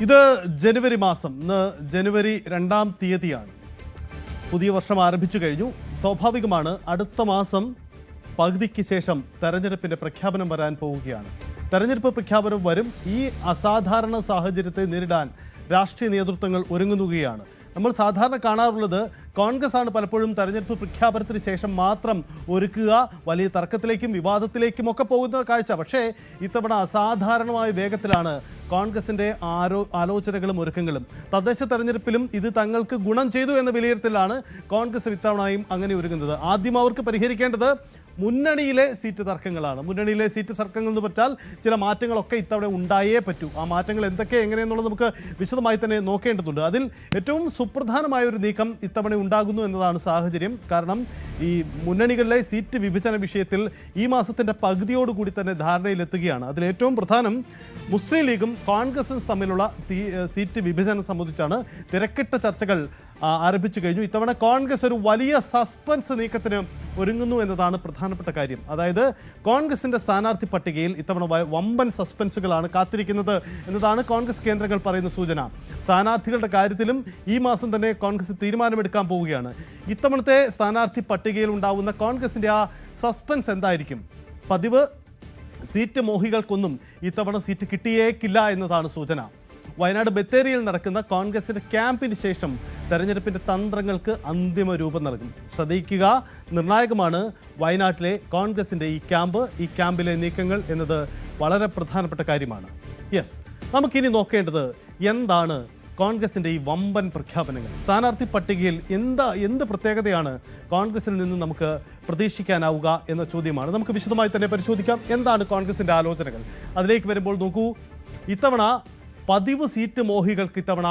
ഇത് ജനുവരി മാസം, ഇന്ന് ജനുവരി 2-ാം തീയതിയാണ്. പുതിയ വർഷം ആരംഭിച്ചു കഴിഞ്ഞു. സ്വാഭാവികമാണ് അടുത്ത മാസം പകുതിക്ക് ശേഷം തെരഞ്ഞെടുപ്പിൻ്റെ പ്രഖ്യാപനം വരാൻ പോവുകയാണ്. തെരഞ്ഞെടുപ്പ് പ്രഖ്യാപനം വരും. ഈ അസാധാരണ സാഹചര്യത്തെ നേരിടാൻ രാഷ്ട്രീയ നേതൃത്വങ്ങൾ ഒരുങ്ങുകയാണ്. നമ്മൾ സാധാരണ കാണാറുള്ളത് കോൺഗ്രസ് ആണ് പലപ്പോഴും തെരഞ്ഞെടുപ്പ് പ്രഖ്യാപനത്തിന് ശേഷം മാത്രം ഒരുക്കുക, വലിയ തർക്കത്തിലേക്കും വിവാദത്തിലേക്കും ഒക്കെ പോകുന്ന കാഴ്ച. പക്ഷേ ഇത്തവണ അസാധാരണമായ വേഗത്തിലാണ് കോൺഗ്രസിൻ്റെ ആലോചനകളും ഒരുക്കങ്ങളും. തദ്ദേശ തെരഞ്ഞെടുപ്പിലും ഇത് തങ്ങൾക്ക് ഗുണം ചെയ്തു എന്ന വിലയിരുത്തലാണ് കോൺഗ്രസ് ഇത്തവണയും അങ്ങനെ ഒരുങ്ങുന്നത്. ആദ്യം അവർക്ക് പരിഹരിക്കേണ്ടത് മുന്നണിയിലെ സീറ്റ് തർക്കങ്ങളാണ്. മുന്നണിയിലെ സീറ്റ് തർക്കങ്ങൾ എന്ന് വെച്ചാൽ ചില മാറ്റങ്ങളൊക്കെ ഇത്തവണ ഉണ്ടായേ പറ്റൂ. ആ മാറ്റങ്ങൾ എന്തൊക്കെ എങ്ങനെയെന്നുള്ളത് നമുക്ക് വിശദമായി തന്നെ നോക്കേണ്ടതുണ്ട്. അതിൽ ഏറ്റവും സുപ്രധാനമായ ഒരു നീക്കം ഇത്തവണ ഉണ്ടാകുന്നു എന്നതാണ് സാഹചര്യം. കാരണം ഈ മുന്നണികളിലെ സീറ്റ് വിഭജന വിഷയത്തിൽ ഈ മാസത്തിൻ്റെ പകുതിയോടുകൂടി തന്നെ ധാരണയിലെത്തുകയാണ്. അതിലേറ്റവും പ്രധാനം മുസ്ലിം ലീഗും കോൺഗ്രസും തമ്മിലുള്ള സീറ്റ് വിഭജനം സംബന്ധിച്ചാണ്. തിരക്കിട്ട ചർച്ചകൾ ആരംഭിച്ചു കഴിഞ്ഞു. ഇത്തവണ കോൺഗ്രസ് ഒരു വലിയ സസ്പെൻസ് നീക്കത്തിന് ഒരുങ്ങുന്നു എന്നതാണ് പ്രധാനപ്പെട്ട കാര്യം. അതായത് കോൺഗ്രസിൻ്റെ സ്ഥാനാർത്ഥി പട്ടികയിൽ ഇത്തവണ വമ്പൻ സസ്പെൻസുകളാണ് കാത്തിരിക്കുന്നത് എന്നതാണ് കോൺഗ്രസ് കേന്ദ്രങ്ങൾ പറയുന്ന സൂചന. സ്ഥാനാർത്ഥികളുടെ കാര്യത്തിലും ഈ മാസം തന്നെ കോൺഗ്രസ് തീരുമാനമെടുക്കാൻ പോവുകയാണ്. ഇത്തവണത്തെ സ്ഥാനാർത്ഥി പട്ടികയിൽ ഉണ്ടാവുന്ന കോൺഗ്രസിൻ്റെ ആ സസ്പെൻസ് എന്തായിരിക്കും? പതിവ് സീറ്റ് മോഹികൾക്കൊന്നും ഇത്തവണ സീറ്റ് കിട്ടിയേക്കില്ല എന്നതാണ് സൂചന. വയനാട് ബത്തേരിയിൽ നടക്കുന്ന കോൺഗ്രസിൻ്റെ ക്യാമ്പിന് ശേഷം തെരഞ്ഞെടുപ്പിൻ്റെ തന്ത്രങ്ങൾക്ക് അന്തിമ രൂപം നൽകും. ശ്രദ്ധിക്കുക, നിർണായകമാണ് വയനാട്ടിലെ കോൺഗ്രസിൻ്റെ ഈ ക്യാമ്പിലെ നീക്കങ്ങൾ എന്നത് വളരെ പ്രധാനപ്പെട്ട കാര്യമാണ്. യെസ്, നമുക്കിനി നോക്കേണ്ടത് എന്താണ് കോൺഗ്രസിൻ്റെ ഈ വമ്പൻ പ്രഖ്യാപനങ്ങൾ. സ്ഥാനാർത്ഥി പട്ടികയിൽ എന്ത് പ്രത്യേകതയാണ് കോൺഗ്രസിൽ നിന്ന് നമുക്ക് പ്രതീക്ഷിക്കാനാവുക എന്ന ചോദ്യമാണ്. നമുക്ക് വിശദമായി തന്നെ പരിശോധിക്കാം എന്താണ് കോൺഗ്രസിൻ്റെ ആലോചനകൾ. അതിലേക്ക് വരുമ്പോൾ നോക്കൂ, ഇത്തവണ പതിവ് സീറ്റ് മോഹികൾക്ക് ഇത്തവണ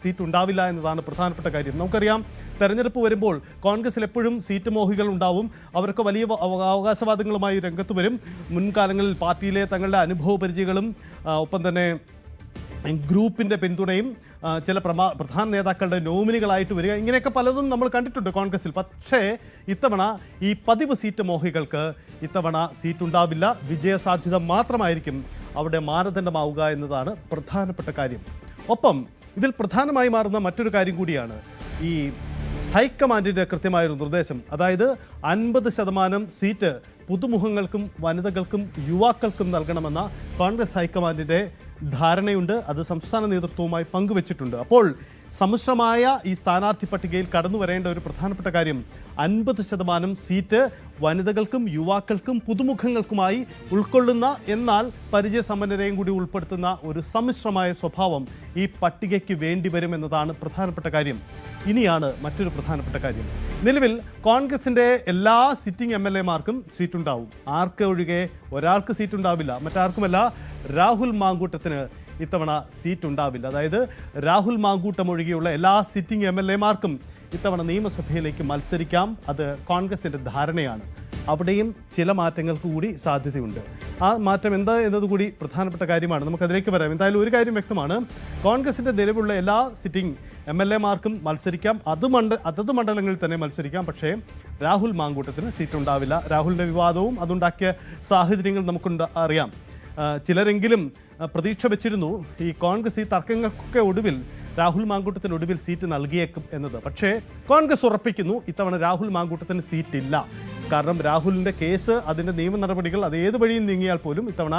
സീറ്റ് ഉണ്ടാവില്ല എന്നതാണ് പ്രധാനപ്പെട്ട കാര്യം. നമുക്കറിയാം, തെരഞ്ഞെടുപ്പ് വരുമ്പോൾ കോൺഗ്രസിൽ എപ്പോഴും സീറ്റ് മോഹികൾ ഉണ്ടാവും. അവർക്ക് വലിയ അവകാശവാദങ്ങളുമായി രംഗത്ത് വരും. മുൻകാലങ്ങളിൽ പാർട്ടിയിലെ തങ്ങളുടെ അനുഭവ പരിചയങ്ങളും ഒപ്പം തന്നെ ഗ്രൂപ്പിൻ്റെ പിന്തുണയും ചില പ്രധാന നേതാക്കളുടെ നോമിനികളായിട്ട് വരിക, ഇങ്ങനെയൊക്കെ പലതും നമ്മൾ കണ്ടിട്ടുണ്ട് കോൺഗ്രസിൽ. പക്ഷേ ഇത്തവണ ഈ പതിവ് സീറ്റ് മോഹികൾക്ക് ഇത്തവണ സീറ്റുണ്ടാവില്ല. വിജയസാധ്യത മാത്രമായിരിക്കും അവിടെ മാനദണ്ഡമാവുക എന്നതാണ് പ്രധാനപ്പെട്ട കാര്യം. ഒപ്പം ഇതിൽ പ്രധാനമായി മാറുന്ന മറ്റൊരു കാര്യം കൂടിയാണ് ഈ ഹൈക്കമാൻഡിൻ്റെ കൃത്യമായൊരു നിർദ്ദേശം. അതായത് 50% സീറ്റ് പുതുമുഖങ്ങൾക്കും വനിതകൾക്കും യുവാക്കൾക്കും നൽകണമെന്ന കോൺഗ്രസ് ഹൈക്കമാൻഡിൻ്റെ ധാരണയുണ്ട്. അത് സംസ്ഥാന നേതൃത്വവുമായി പങ്കുവച്ചിട്ടുണ്ട്. അപ്പോൾ സമ്മിശ്രമായ ഈ സ്ഥാനാർത്ഥി പട്ടികയിൽ കടന്നു വരേണ്ട ഒരു പ്രധാനപ്പെട്ട കാര്യം 50% സീറ്റ് വനിതകൾക്കും യുവാക്കൾക്കും പുതുമുഖങ്ങൾക്കുമായി ഉൾക്കൊള്ളുന്ന, എന്നാൽ പരിചയസമ്പന്നരെയും കൂടി ഉൾപ്പെടുത്തുന്ന ഒരു സമ്മിശ്രമായ സ്വഭാവം ഈ പട്ടികയ്ക്ക് വേണ്ടി വരുമെന്നതാണ് പ്രധാനപ്പെട്ട കാര്യം. ഇനിയാണ് മറ്റൊരു പ്രധാനപ്പെട്ട കാര്യം. നിലവിൽ കോൺഗ്രസിൻ്റെ എല്ലാ സിറ്റിംഗ് MLA-മാർക്കും സീറ്റുണ്ടാവും. ആർക്ക് ഒഴികെ ഒരാൾക്ക് സീറ്റുണ്ടാവില്ല. മറ്റാർക്കുമല്ല, രാഹുൽ മാങ്കൂട്ടത്തിന് ഇത്തവണ സീറ്റ് ഉണ്ടാവില്ല. അതായത് രാഹുൽ മാങ്കൂട്ടം ഒഴികെയുള്ള എല്ലാ സിറ്റിംഗ് MLA-മാർക്കും ഇത്തവണ നിയമസഭയിലേക്ക് മത്സരിക്കാം. അത് കോൺഗ്രസിൻ്റെ ധാരണയാണ്. അവിടെയും ചില മാറ്റങ്ങൾക്ക് കൂടി സാധ്യതയുണ്ട്. ആ മാറ്റം എന്താ എന്നതുകൂടി പ്രധാനപ്പെട്ട കാര്യമാണ്. നമുക്കതിലേക്ക് വരാം. എന്തായാലും ഒരു കാര്യം വ്യക്തമാണ്, കോൺഗ്രസിൻ്റെ നിലവിലുള്ള എല്ലാ സിറ്റിംഗ് MLA-മാർക്കും മത്സരിക്കാം. അതത് മണ്ഡലങ്ങളിൽ തന്നെ മത്സരിക്കാം. പക്ഷേ രാഹുൽ മാങ്കൂട്ടത്തിന് സീറ്റ് ഉണ്ടാവില്ല. രാഹുലിൻ്റെ വിവാദവും അതുണ്ടാക്കിയ സാഹചര്യങ്ങൾ അറിയാം. ചിലരെങ്കിലും പ്രതീക്ഷ വെച്ചിരുന്നു ഈ കോൺഗ്രസ് ഈ തർക്കങ്ങൾക്കൊക്കെ ഒടുവിൽ രാഹുൽ മാങ്കൂട്ടത്തിന് ഒടുവിൽ സീറ്റ് നൽകിയേക്കും എന്നത്. പക്ഷേ കോൺഗ്രസ് ഉറപ്പിക്കുന്നു ഇത്തവണ രാഹുൽ മാങ്കൂട്ടത്തിന് സീറ്റില്ല. കാരണം രാഹുലിൻ്റെ കേസ്, അതിൻ്റെ നിയമ നടപടികൾ അത് ഏത് വഴിയും നീങ്ങിയാൽ പോലും ഇത്തവണ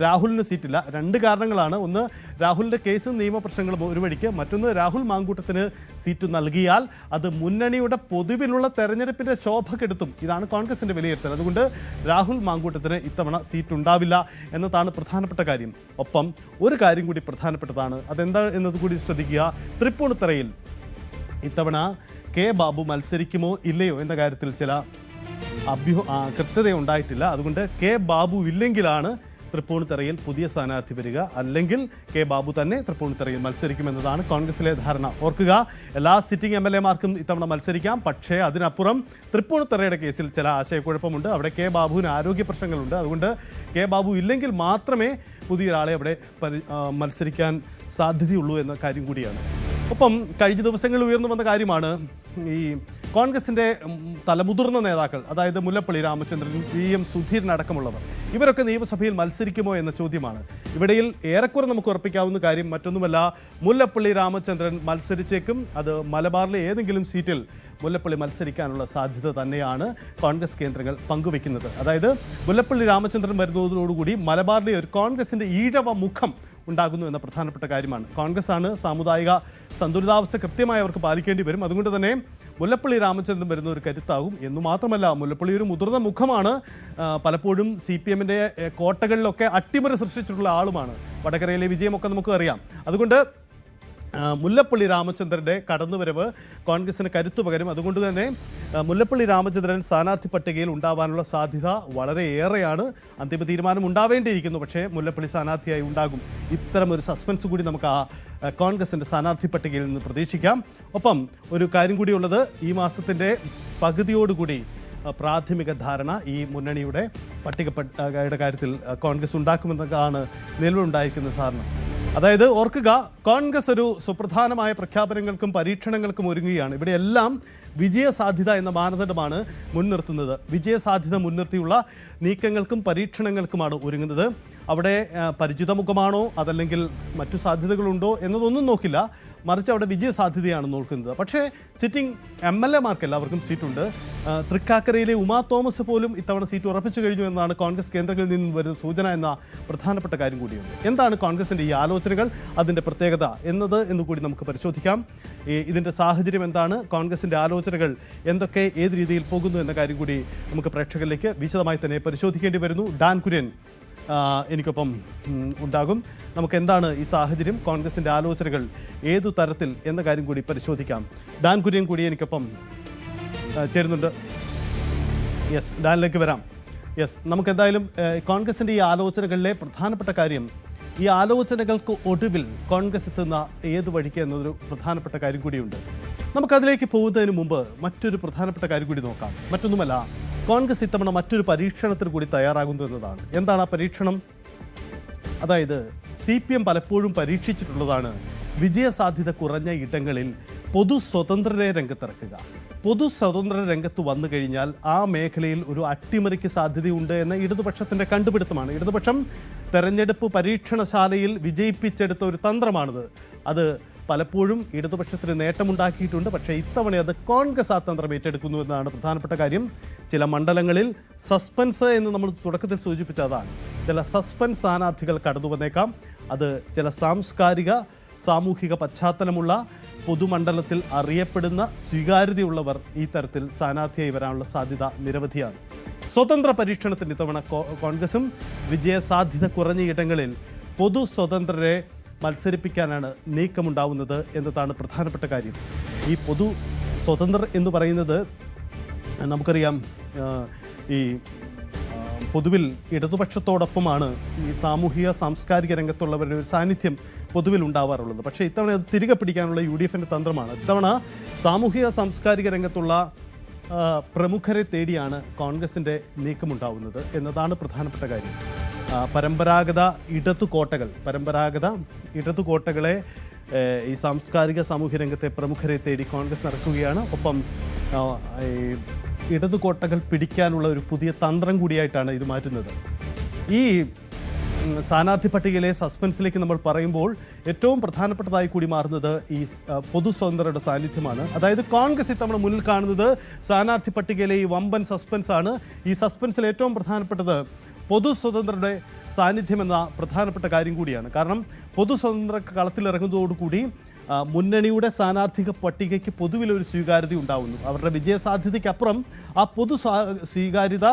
രാഹുലിന് സീറ്റില്ല. 2 കാരണങ്ങളാണ്. ഒന്ന്, രാഹുലിൻ്റെ കേസും നിയമപ്രശ്നങ്ങളും ഒരു വഴിക്ക്. മറ്റൊന്ന്, രാഹുൽ മാങ്കൂട്ടത്തിന് സീറ്റ് നൽകിയാൽ അത് മുന്നണിയുടെ പൊതുവിലുള്ള തെരഞ്ഞെടുപ്പിൻ്റെ ശോഭ കെടുത്തും. ഇതാണ് കോൺഗ്രസിൻ്റെ വിലയിരുത്തൽ. അതുകൊണ്ട് രാഹുൽ മാങ്കൂട്ടത്തിന് ഇത്തവണ സീറ്റ് ഉണ്ടാവില്ല എന്നതാണ് പ്രധാനപ്പെട്ട കാര്യം. ഒപ്പം ഒരു കാര്യം കൂടി പ്രധാനപ്പെട്ടതാണ്. അതെന്താ എന്നത് കൂടി ശ്രദ്ധിക്കുക. തൃപ്പൂണിത്തറയിൽ ഇത്തവണ കെ ബാബു മത്സരിക്കുമോ ഇല്ലയോ എന്ന കാര്യത്തിൽ ചില കൃത്യതയുണ്ടായിട്ടില്ല. അതുകൊണ്ട് കെ ബാബു ഇല്ലെങ്കിലാണ് തൃപ്പൂണിത്തറയിൽ പുതിയ സ്ഥാനാർത്ഥി വരിക. അല്ലെങ്കിൽ കെ ബാബു തന്നെ തൃപ്പൂണിത്തറയിൽ മത്സരിക്കുമെന്നതാണ് കോൺഗ്രസിലെ ധാരണ. ഓർക്കുക, എല്ലാ സിറ്റിംഗ് MLA-മാർക്കും ഇത്തവണ മത്സരിക്കാം. പക്ഷേ അതിനപ്പുറം തൃപ്പൂണിത്തറയുടെ കേസിൽ ചില ആശയക്കുഴപ്പമുണ്ട്. അവിടെ കെ ബാബുവിന് ആരോഗ്യ പ്രശ്നങ്ങളുണ്ട്. അതുകൊണ്ട് കെ ബാബു ഇല്ലെങ്കിൽ മാത്രമേ പുതിയൊരാളെ അവിടെ മത്സരിക്കാൻ സാധ്യതയുള്ളൂ എന്ന കാര്യം കൂടിയാണ്. ഒപ്പം കഴിഞ്ഞ ദിവസങ്ങളിൽ ഉയർന്നു വന്ന കാര്യമാണ് ഈ കോൺഗ്രസിൻ്റെ തലമുതിർന്ന നേതാക്കൾ, അതായത് മുല്ലപ്പള്ളി രാമചന്ദ്രൻ, PM സുധീരൻ അടക്കമുള്ളവർ, ഇവരൊക്കെ നിയമസഭയിൽ മത്സരിക്കുമോ എന്ന ചോദ്യമാണ്. ഇവിടെയിൽ ഏറെക്കുറെ നമുക്ക് ഉറപ്പിക്കാവുന്ന കാര്യം മറ്റൊന്നുമല്ല, മുല്ലപ്പള്ളി രാമചന്ദ്രൻ മത്സരിച്ചേക്കും. അത് മലബാറിലെ ഏതെങ്കിലും സീറ്റിൽ മുല്ലപ്പള്ളി മത്സരിക്കാനുള്ള സാധ്യത തന്നെയാണ് കോൺഗ്രസ് കേന്ദ്രങ്ങൾ പങ്കുവെക്കുന്നത്. അതായത് മുല്ലപ്പള്ളി രാമചന്ദ്രൻ വരുന്നതോടുകൂടി മലബാറിലെ ഒരു കോൺഗ്രസിൻ്റെ ഈഴവ മുഖം ഉണ്ടാകുന്നു എന്ന പ്രധാനപ്പെട്ട കാര്യമാണ്. കോൺഗ്രസ് ആണ് സാമുദായിക സന്തുലിതാവസ്ഥ കൃത്യമായി അവർക്ക് പാലിക്കേണ്ടി വരും. അതുകൊണ്ട് തന്നെ മുല്ലപ്പള്ളി രാമചന്ദ്രൻ വരുന്ന ഒരു കരുത്താകും എന്നു മാത്രമല്ല, മുല്ലപ്പള്ളി ഒരു മുതിർന്ന മുഖമാണ്. പലപ്പോഴും CPM-ൻ്റെ കോട്ടകളിലൊക്കെ അട്ടിമറി സൃഷ്ടിച്ചിട്ടുള്ള ആളുമാണ്. വടകരയിലെ വിജയമൊക്കെ നമുക്ക് അറിയാം. അതുകൊണ്ട് മുല്ലപ്പള്ളി രാമചന്ദ്രൻ്റെ കടന്നുവരവ് കോൺഗ്രസിന് കരുത്തു പകരും. അതുകൊണ്ട് തന്നെ മുല്ലപ്പള്ളി രാമചന്ദ്രൻ സ്ഥാനാർത്ഥി പട്ടികയിൽ ഉണ്ടാവാനുള്ള സാധ്യത വളരെ ഏറെയാണ്. അന്തിമ തീരുമാനം ഉണ്ടാവേണ്ടിയിരിക്കുന്നു, പക്ഷേ മുല്ലപ്പള്ളി സ്ഥാനാർത്ഥിയായി ഉണ്ടാകും. ഇത്തരമൊരു സസ്പെൻസ് കൂടി നമുക്ക് കോൺഗ്രസിൻ്റെ സ്ഥാനാർത്ഥി പട്ടികയിൽ നിന്ന് പ്രതീക്ഷിക്കാം. ഒപ്പം ഒരു കാര്യം കൂടിയുള്ളത്, ഈ മാസത്തിൻ്റെ പകുതിയോടുകൂടി പ്രാഥമിക ധാരണ ഈ മുന്നണിയുടെ പട്ടികയുടെ കാര്യത്തിൽ കോൺഗ്രസ് ഉണ്ടാക്കുമെന്നതാണ് നിലവിലുണ്ടായിരിക്കുന്ന ധാരണ. അതായത് ഓർക്കുക, കോൺഗ്രസ് ഒരു സുപ്രധാനമായ പ്രഖ്യാപനങ്ങൾക്കും പരീക്ഷണങ്ങൾക്കും ഒരുങ്ങുകയാണ്. ഇവിടെയെല്ലാം വിജയസാധ്യത എന്ന മാനദണ്ഡമാണ് മുൻനിർത്തുന്നത്. വിജയസാധ്യത മുൻനിർത്തിയുള്ള നീക്കങ്ങൾക്കും പരീക്ഷണങ്ങൾക്കുമാണ് ഒരുങ്ങുന്നത്. അവിടെ പരിചിത മുഖമാണോ അതല്ലെങ്കിൽ മറ്റു സാധ്യതകളുണ്ടോ എന്നതൊന്നും നോക്കില്ല, മറിച്ച് അവിടെ വിജയസാധ്യതയാണ് നോക്കുന്നത്. പക്ഷേ സിറ്റിംഗ് MLA-മാർക്ക് എല്ലാവർക്കും സീറ്റുണ്ട്. തൃക്കാക്കരയിലെ ഉമാ തോമസ് പോലും ഇത്തവണ സീറ്റ് ഉറപ്പിച്ചു കഴിഞ്ഞു എന്നാണ് കോൺഗ്രസ് കേന്ദ്രങ്ങളിൽ നിന്ന് വരുന്ന സൂചന എന്ന പ്രധാനപ്പെട്ട കാര്യം കൂടിയുണ്ട്. എന്താണ് കോൺഗ്രസിൻ്റെ ഈ ആലോചനകൾ, അതിൻ്റെ പ്രത്യേകത എന്നുകൂടി നമുക്ക് പരിശോധിക്കാം. ഇതിൻ്റെ സാഹചര്യം എന്താണ്, കോൺഗ്രസിൻ്റെ ആലോചനകൾ എന്തൊക്കെ, ഏത് രീതിയിൽ പോകുന്നു എന്ന കാര്യം കൂടി നമുക്ക് പ്രേക്ഷകരിലേക്ക് വിശദമായി തന്നെ പരിശോധിക്കേണ്ടി വരുന്നു. ഡാൻ കുര്യൻ എനിക്കൊപ്പം ഉണ്ടാകും. നമുക്ക് എന്താണ് ഈ സാഹചര്യം, കോൺഗ്രസിൻ്റെ ആലോചനകൾ ഏതു തരത്തിൽ എന്ന കാര്യം കൂടി പരിശോധിക്കാം. ഡാൻ കുര്യൻ കൂടി എനിക്കൊപ്പം ചേരുന്നുണ്ട്. യെസ്, ഡാനിലേക്ക് വരാം. യെസ്, നമുക്കെന്തായാലും കോൺഗ്രസിൻ്റെ ഈ ആലോചനകളിലെ പ്രധാനപ്പെട്ട കാര്യം, ഈ ആലോചനകൾക്ക് ഒടുവിൽ കോൺഗ്രസ് എത്തുന്ന ഏത് വഴിക്ക് എന്നതൊരു പ്രധാനപ്പെട്ട കാര്യം കൂടിയുണ്ട്. നമുക്കതിലേക്ക് പോകുന്നതിന് മുമ്പ് മറ്റൊരു പ്രധാനപ്പെട്ട കാര്യം കൂടി നോക്കാം. മറ്റൊന്നുമല്ല, കോൺഗ്രസ് ഇത്തവണ മറ്റൊരു പരീക്ഷണത്തിന് കൂടി തയ്യാറാകുന്നു എന്നതാണ്. എന്താണ് ആ പരീക്ഷണം? അതായത് CPM പലപ്പോഴും പരീക്ഷിച്ചിട്ടുള്ളതാണ് വിജയസാധ്യത കുറഞ്ഞ ഇടങ്ങളിൽ പൊതു സ്വതന്ത്രരെ രംഗത്തിറക്കുക. പൊതു സ്വതന്ത്ര രംഗത്ത് വന്നു കഴിഞ്ഞാൽ ആ മേഖലയിൽ ഒരു അട്ടിമറിക്ക് സാധ്യതയുണ്ട് എന്ന ഇടതുപക്ഷത്തിൻ്റെ കണ്ടുപിടുത്തമാണ്. ഇടതുപക്ഷം തെരഞ്ഞെടുപ്പ് പരീക്ഷണശാലയിൽ വിജയിപ്പിച്ചെടുത്ത ഒരു തന്ത്രമാണിത്. അത് പലപ്പോഴും ഇടതുപക്ഷത്തിന് നേട്ടമുണ്ടാക്കിയിട്ടുണ്ട്. പക്ഷേ ഇത്തവണ അത് കോൺഗ്രസ് ആ തന്ത്രം ഏറ്റെടുക്കുന്നു എന്നതാണ് പ്രധാനപ്പെട്ട കാര്യം. ചില മണ്ഡലങ്ങളിൽ സസ്പെൻസ് എന്ന് നമ്മൾ തുടക്കത്തിൽ സൂചിപ്പിച്ചതാണ്. ചില സസ്പെൻസ് സ്ഥാനാർത്ഥികൾ കടന്നു വന്നേക്കാം. അത് ചില സാമൂഹിക പശ്ചാത്തലമുള്ള പൊതുമണ്ഡലത്തിൽ അറിയപ്പെടുന്ന സ്വീകാര്യതയുള്ളവർ ഈ തരത്തിൽ സ്ഥാനാർത്ഥിയായി വരാനുള്ള സാധ്യത നിരവധിയാണ്. സ്വതന്ത്ര പരീക്ഷണത്തിന് ഇത്തവണ കോൺഗ്രസും വിജയസാധ്യത കുറഞ്ഞ ഇടങ്ങളിൽ പൊതു സ്വതന്ത്രരെ മത്സരിപ്പിക്കാനാണ് നീക്കമുണ്ടാവുന്നത് എന്നതാണ് പ്രധാനപ്പെട്ട കാര്യം. ഈ പൊതു സ്വതന്ത്രർ എന്ന് പറയുന്നത് നമുക്കറിയാം, ഈ പൊതുവിൽ ഇടതുപക്ഷത്തോടൊപ്പമാണ് ഈ സാംസ്കാരിക രംഗത്തുള്ളവരുടെ ഒരു സാന്നിധ്യം പൊതുവിൽ ഉണ്ടാവാറുള്ളത്. പക്ഷേ ഇത്തവണ അത് തിരികെ പിടിക്കാനുള്ള UDF-ൻ്റെ തന്ത്രമാണ്. ഇത്തവണ സാംസ്കാരിക രംഗത്തുള്ള പ്രമുഖരെ തേടിയാണ് കോൺഗ്രസിൻ്റെ നീക്കമുണ്ടാവുന്നത് എന്നതാണ് പ്രധാനപ്പെട്ട കാര്യം. പരമ്പരാഗത ഇടതുകോട്ടകളെ ഈ സാമൂഹ്യ രംഗത്തെ പ്രമുഖരെ തേടി കോൺഗ്രസ് നടക്കുകയാണ്. ഒപ്പം ഇടതുകോട്ടകൾ പിടിക്കാനുള്ള ഒരു പുതിയ തന്ത്രം കൂടിയായിട്ടാണ് ഇത് മാറ്റുന്നത്. ഈ സ്ഥാനാർത്ഥി പട്ടികയിലെ സസ്പെൻസിലേക്ക് നമ്മൾ പറയുമ്പോൾ ഏറ്റവും പ്രധാനപ്പെട്ടതായി കൂടി മാറുന്നത് ഈ പൊതു സ്വതന്ത്രരുടെ സാന്നിധ്യമാണ്. അതായത് കോൺഗ്രസ് ഇത്തവണ മുന്നിൽ കാണുന്നത് സ്ഥാനാർത്ഥി പട്ടികയിലെ ഈ വമ്പൻ സസ്പെൻസാണ്. ഈ സസ്പെൻസിൽ ഏറ്റവും പ്രധാനപ്പെട്ടത് പൊതു സ്വതന്ത്രരുടെ സാന്നിധ്യം എന്ന പ്രധാനപ്പെട്ട കാര്യം കൂടിയാണ്. കാരണം പൊതു സ്വതന്ത്ര കളത്തിലിറങ്ങുന്നതോടുകൂടി മുന്നണിയുടെ സ്ഥാനാർത്ഥിക പട്ടികയ്ക്ക് പൊതുവിലൊരു സ്വീകാര്യത ഉണ്ടാവുന്നു. അവരുടെ വിജയസാധ്യതയ്ക്കപ്പുറം ആ സ്വീകാര്യത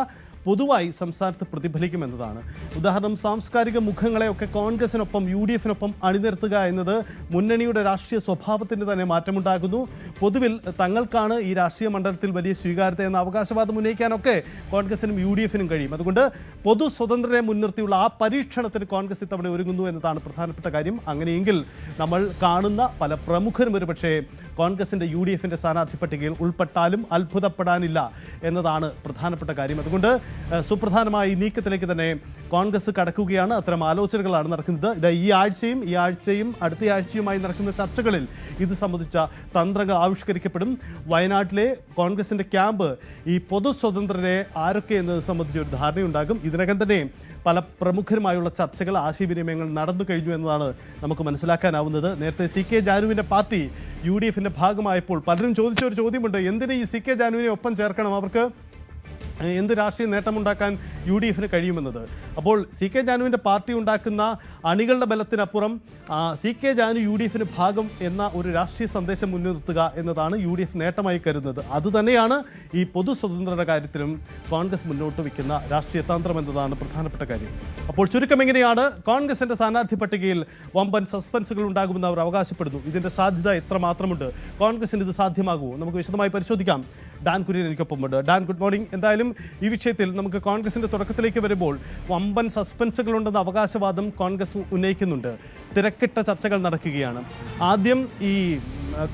പൊതുവായി സംസ്ഥാനത്ത് പ്രതിഫലിക്കുമെന്നതാണ്. ഉദാഹരണം, സാംസ്കാരിക മുഖങ്ങളെയൊക്കെ കോൺഗ്രസിനൊപ്പം UDF-നൊപ്പം അണിനിരത്തുക എന്നത് മുന്നണിയുടെ രാഷ്ട്രീയ സ്വഭാവത്തിന് തന്നെ മാറ്റമുണ്ടാകുന്നു. പൊതുവിൽ തങ്ങൾക്കാണ് ഈ രാഷ്ട്രീയ മണ്ഡലത്തിൽ വലിയ സ്വീകാര്യത എന്ന അവകാശവാദം ഉന്നയിക്കാനൊക്കെ കോൺഗ്രസിനും UDF-നും കഴിയും. അതുകൊണ്ട് പൊതു സ്വതന്ത്രരെ മുൻനിർത്തിയുള്ള ആ പരീക്ഷണത്തിന് കോൺഗ്രസ് ഇത്തവണ ഒരുങ്ങുന്നു എന്നതാണ് പ്രധാനപ്പെട്ട കാര്യം. അങ്ങനെയെങ്കിൽ നമ്മൾ കാണുന്ന പല പ്രമുഖരും ഒരുപക്ഷേ കോൺഗ്രസിൻ്റെ UDF-ൻ്റെ സ്ഥാനാർത്ഥി പട്ടികയിൽ ഉൾപ്പെട്ടാലും അത്ഭുതപ്പെടാനില്ല എന്നതാണ് പ്രധാനപ്പെട്ട കാര്യം. അതുകൊണ്ട് സുപ്രധാനമായ ഈ നീക്കത്തിലേക്ക് തന്നെ കോൺഗ്രസ് കടക്കുകയാണ്. അത്തരം ആലോചനകളാണ് നടക്കുന്നത്. ഇത് ഈ ആഴ്ചയും അടുത്ത ആഴ്ചയുമായി നടക്കുന്ന ചർച്ചകളിൽ ഇത് സംബന്ധിച്ച തന്ത്രങ്ങൾ ആവിഷ്കരിക്കപ്പെടും. വയനാട്ടിലെ കോൺഗ്രസിൻ്റെ ക്യാമ്പ് ഈ പൊതു സ്വതന്ത്രരെ ആരൊക്കെ എന്നത് സംബന്ധിച്ച് ഒരു ധാരണയുണ്ടാകും. ഇതിനകം തന്നെ പല പ്രമുഖരുമായുള്ള ചർച്ചകൾ, ആശയവിനിമയങ്ങൾ നടന്നു കഴിഞ്ഞു എന്നതാണ് നമുക്ക് മനസ്സിലാക്കാനാവുന്നത്. നേരത്തെ സി കെ ജാനുവിൻ്റെ പാർട്ടി UDFിൻ്റെ ഭാഗമായപ്പോൾ പലരും ചോദിച്ച ഒരു ചോദ്യമുണ്ട്: എന്തിന് ഈ സി കെ ജാനുവിനെ ഒപ്പം ചേർക്കണം? അവർക്ക് എന്ത് രാഷ്ട്രീയ നേട്ടമുണ്ടാക്കാൻ UDFിന് കഴിയുമെന്നത്. അപ്പോൾ സി കെ ജാനുവിൻ്റെ പാർട്ടി ഉണ്ടാക്കുന്ന അണികളുടെ ബലത്തിനപ്പുറം സി കെ ജാനു UDFിന് ഭാഗം എന്ന ഒരു രാഷ്ട്രീയ സന്ദേശം മുൻനിർത്തുക എന്നതാണ് UDF നേട്ടമായി കരുതുന്നത്. അതുതന്നെയാണ് ഈ പൊതു സ്വതന്ത്രരുടെ കാര്യത്തിലും കോൺഗ്രസ് മുന്നോട്ട് വയ്ക്കുന്ന രാഷ്ട്രീയ തന്ത്രം എന്നതാണ് പ്രധാനപ്പെട്ട കാര്യം. അപ്പോൾ ചുരുക്കം എങ്ങനെയാണ്? കോൺഗ്രസിൻ്റെ സ്ഥാനാർത്ഥി പട്ടികയിൽ വമ്പൻ സസ്പെൻസുകൾ ഉണ്ടാകുമെന്ന് അവർ അവകാശപ്പെടുന്നു. ഇതിൻ്റെ സാധ്യത എത്രമാത്രമുണ്ട്? കോൺഗ്രസിന് ഇത് സാധ്യമാകുമോ? നമുക്ക് വിശദമായി പരിശോധിക്കാം. ഡാൻ കുര്യൻ എനിക്കൊപ്പമുണ്ട്. Dan, good morning. എന്തായാലും ഈ വിഷയത്തിൽ നമുക്ക് കോൺഗ്രസിൻ്റെ തുടക്കത്തിലേക്ക് വരുമ്പോൾ വമ്പൻ സസ്പെൻസുകളുണ്ടെന്ന അവകാശവാദം കോൺഗ്രസ് ഉന്നയിക്കുന്നുണ്ട്. തിരക്കിട്ട ചർച്ചകൾ നടക്കുകയാണ്. ആദ്യം ഈ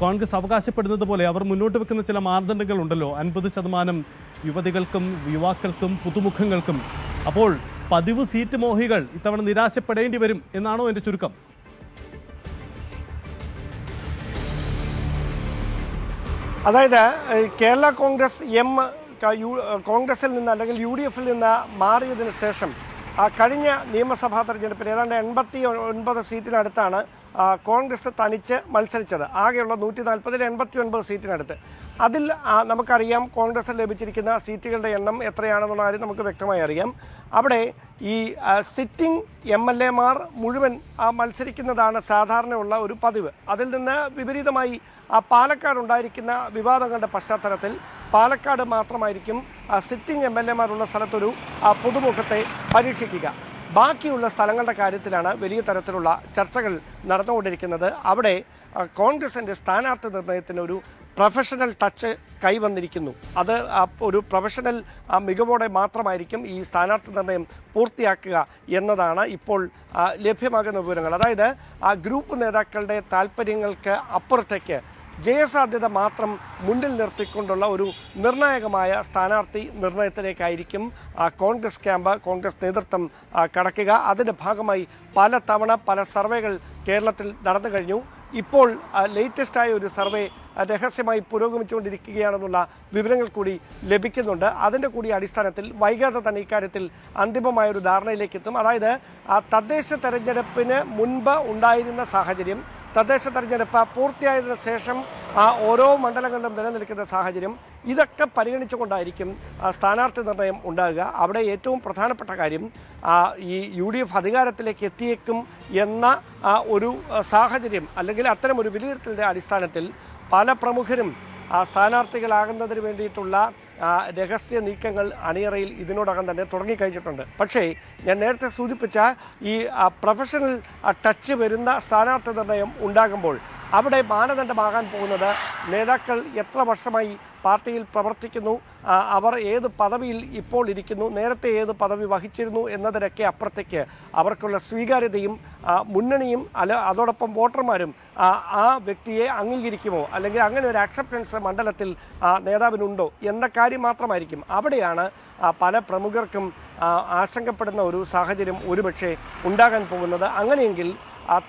കോൺഗ്രസ് അവകാശപ്പെടുന്നത് പോലെ അവർ മുന്നോട്ട് വെക്കുന്ന ചില മാനദണ്ഡങ്ങളുണ്ടല്ലോ, 50% യുവതികൾക്കും യുവാക്കൾക്കും പുതുമുഖങ്ങൾക്കും. അപ്പോൾ പതിവ് സീറ്റ് മോഹികൾ ഇത്തവണ നിരാശപ്പെടേണ്ടി വരും എന്നാണോ എൻ്റെ ചുരുക്കം? അതായത് കേരള കോൺഗ്രസ് കോൺഗ്രസിൽ നിന്ന് അല്ലെങ്കിൽ UDFിൽ നിന്ന് മാറിയതിന് ശേഷം കഴിഞ്ഞ നിയമസഭാ തെരഞ്ഞെടുപ്പിൽ ഏതാണ്ട് 89 സീറ്റിനടുത്താണ് കോൺഗ്രസ് തനിച്ച് മത്സരിച്ചത്. ആകെയുള്ള 140-ൽ 89 സീറ്റിനടുത്ത്. അതിൽ നമുക്കറിയാം കോൺഗ്രസ് ലഭിച്ചിരിക്കുന്ന സീറ്റുകളുടെ എണ്ണം എത്രയാണെന്നുള്ള കാര്യം നമുക്ക് വ്യക്തമായി അറിയാം. അവിടെ ഈ സിറ്റിംഗ് MLAമാർ മുഴുവൻ മത്സരിക്കുന്നതാണ് സാധാരണയുള്ള ഒരു പതിവ്. അതിൽ നിന്ന് വിപരീതമായി പാലക്കാട് ഉണ്ടായിരിക്കുന്ന വിവാദങ്ങളുടെ പശ്ചാത്തലത്തിൽ പാലക്കാട് മാത്രമായിരിക്കും സിറ്റിംഗ് MLAമാരുള്ള സ്ഥലത്തൊരു പുതുമുഖത്തെ പരീക്ഷിക്കുക. ബാക്കിയുള്ള സ്ഥലങ്ങളുടെ കാര്യത്തിലാണ് വലിയ തരത്തിലുള്ള ചർച്ചകൾ നടന്നുകൊണ്ടിരിക്കുന്നത്. അവിടെ കോൺഗ്രസിൻ്റെ സ്ഥാനാർത്ഥി നിർണയത്തിനൊരു പ്രൊഫഷണൽ ടച്ച് കൈവന്നിരിക്കുന്നു. അത് ഒരു പ്രൊഫഷണൽ മികവോടെ മാത്രമായിരിക്കും ഈ സ്ഥാനാർത്ഥി നിർണയം പൂർത്തിയാക്കുക എന്നതാണ് ഇപ്പോൾ ലഭ്യമാകുന്ന വിവരങ്ങൾ. അതായത് ഗ്രൂപ്പ് നേതാക്കളുടെ താല്പര്യങ്ങൾക്ക് അപ്പുറത്തേക്ക് ജയസാധ്യത മാത്രം മുന്നിൽ നിർത്തിക്കൊണ്ടുള്ള ഒരു നിർണായകമായ സ്ഥാനാർത്ഥി നിർണയത്തിലേക്കായിരിക്കും കോൺഗ്രസ് ക്യാമ്പ്, കോൺഗ്രസ് നേതൃത്വം കടക്കുക. അതിൻ്റെ ഭാഗമായി പലതവണ പല സർവേകൾ കേരളത്തിൽ നടന്നു കഴിഞ്ഞു. ഇപ്പോൾ ലേറ്റസ്റ്റായ ഒരു സർവേ രഹസ്യമായി പുരോഗമിച്ചുകൊണ്ടിരിക്കുകയാണെന്നുള്ള വിവരങ്ങൾ കൂടി ലഭിക്കുന്നുണ്ട്. അതിൻ്റെ കൂടി അടിസ്ഥാനത്തിൽ വൈകാതെ തന്നെ ഇക്കാര്യത്തിൽ അന്തിമമായൊരു ധാരണയിലേക്ക് എത്തും. അതായത് തദ്ദേശ തെരഞ്ഞെടുപ്പിന് മുൻപ് ഉണ്ടായിരുന്ന സാഹചര്യം, തദ്ദേശ തെരഞ്ഞെടുപ്പ് പൂർത്തിയായതിനു ശേഷം ഓരോ മണ്ഡലങ്ങളിലും നിലനിൽക്കുന്ന സാഹചര്യം, ഇതൊക്കെ പരിഗണിച്ചുകൊണ്ടായിരിക്കും സ്ഥാനാർത്ഥി നിർണയം ഉണ്ടാകുക. അവിടെ ഏറ്റവും പ്രധാനപ്പെട്ട കാര്യം ഈ UDF അധികാരത്തിലേക്ക് എത്തിയേക്കും എന്ന ഒരു സാഹചര്യം അല്ലെങ്കിൽ അത്തരം ഒരു വിലയിരുത്തലിൻ്റെ അടിസ്ഥാനത്തിൽ പല പ്രമുഖരും സ്ഥാനാർത്ഥികളാകുന്നതിന് വേണ്ടിയിട്ടുള്ള രഹസ്യ നീക്കങ്ങൾ അണിയറയിൽ ഇതിനോടകം തന്നെ തുടങ്ങിക്കഴിഞ്ഞിട്ടുണ്ട്. പക്ഷേ ഞാൻ നേരത്തെ സൂചിപ്പിച്ച ഈ പ്രൊഫഷണൽ ടച്ച് വരുന്ന സ്ഥാനാർത്ഥി നിർണയം ഉണ്ടാകുമ്പോൾ അവിടെ മാനദണ്ഡമാകാൻ പോകുന്നത് നേതാക്കൾ എത്ര വർഷമായി പാർട്ടിയിൽ പ്രവർത്തിക്കുന്നു, അവർ ഏത് പദവിയിൽ ഇപ്പോൾ ഇരിക്കുന്നു, നേരത്തെ ഏത് പദവി വഹിച്ചിരുന്നു എന്നതിനൊക്കെ അപ്പുറത്തേക്ക് അവർക്കുള്ള സ്വീകാര്യതയും മുന്നണിയും അതോടൊപ്പം വോട്ടർമാരും ആ വ്യക്തിയെ അംഗീകരിക്കുമോ അല്ലെങ്കിൽ അങ്ങനെ ഒരു അക്സെപ്റ്റൻസ് മണ്ഡലത്തിൽ നേതാവിനുണ്ടോ എന്ന കാര്യം മാത്രമായിരിക്കും. അവിടെയാണ് പല പ്രമുഖർക്കും ആശങ്കപ്പെടുന്ന ഒരു സാഹചര്യം ഒരുപക്ഷെ ഉണ്ടാകാൻ പോകുന്നത്. അങ്ങനെയെങ്കിൽ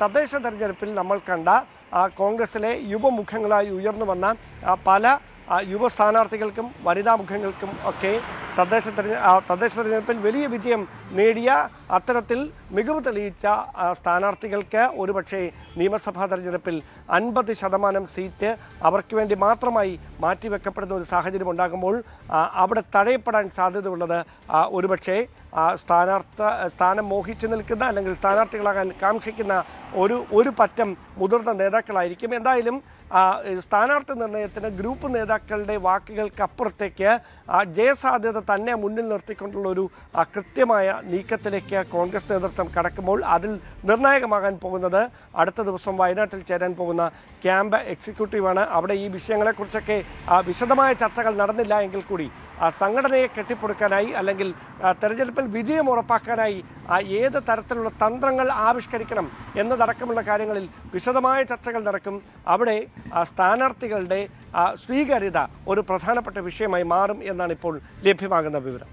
തദ്ദേശ തെരഞ്ഞെടുപ്പിൽ നമ്മൾ കണ്ട കോൺഗ്രസിലെ യുവമുഖങ്ങളായി ഉയർന്നു വന്ന പല യുവ സ്ഥാനാർത്ഥികൾക്കും വനിതാ മുഖങ്ങൾക്കും ഒക്കെ തദ്ദേശ തെരഞ്ഞെടുപ്പിൽ വലിയ വിജയം നേടിയ അത്തരത്തിൽ മികവ് തെളിയിച്ച സ്ഥാനാർത്ഥികൾക്ക് ഒരുപക്ഷെ നിയമസഭാ തെരഞ്ഞെടുപ്പിൽ 50% സീറ്റ് അവർക്ക് വേണ്ടി മാത്രമായി മാറ്റിവെക്കപ്പെടുന്ന ഒരു സാഹചര്യം ഉണ്ടാകുമ്പോൾ അവിടെ തടയപ്പെടാൻ സാധ്യതയുള്ളത് ഒരുപക്ഷെ സ്ഥാനം മോഹിച്ചു നിൽക്കുന്ന അല്ലെങ്കിൽ സ്ഥാനാർത്ഥികളാകാൻ കാക്ഷിക്കുന്ന ഒരു പറ്റം മുതിർന്ന നേതാക്കളായിരിക്കും. എന്തായാലും സ്ഥാനാർത്ഥി നിർണയത്തിന് ഗ്രൂപ്പ് നേതാക്കളുടെ വാക്കുകൾക്കപ്പുറത്തേക്ക് ജയസാധ്യത തന്നെ മുന്നിൽ നിർത്തിക്കൊണ്ടുള്ള ഒരു കൃത്യമായ നീക്കത്തിലേക്ക് കോൺഗ്രസ് നേതൃത്വം കടക്കുമ്പോൾ അതിൽ നിർണായകമാകാൻ പോകുന്നത് അടുത്ത ദിവസം വയനാട്ടിൽ ചേരാൻ പോകുന്ന ക്യാമ്പ് എക്സിക്യൂട്ടീവാണ്. അവിടെ ഈ വിഷയങ്ങളെക്കുറിച്ചൊക്കെ വിശദമായ ചർച്ചകൾ നടന്നില്ല എങ്കിൽ കൂടി സംഘടനയെ കെട്ടിപ്പടുക്കാനായി അല്ലെങ്കിൽ തെരഞ്ഞെടുപ്പിൽ വിജയം ഉറപ്പാക്കാനായി ഏത് തരത്തിലുള്ള തന്ത്രങ്ങൾ ആവിഷ്കരിക്കണം എന്നതടക്കമുള്ള കാര്യങ്ങളിൽ വിശദമായ ചർച്ചകൾ നടക്കും. അവിടെ സ്ഥാനാർത്ഥികളുടെ സ്വീകാര്യത ഒരു പ്രധാനപ്പെട്ട വിഷയമായി മാറും എന്നാണ് ഇപ്പോൾ ലഭ്യമാകുന്ന വിവരം.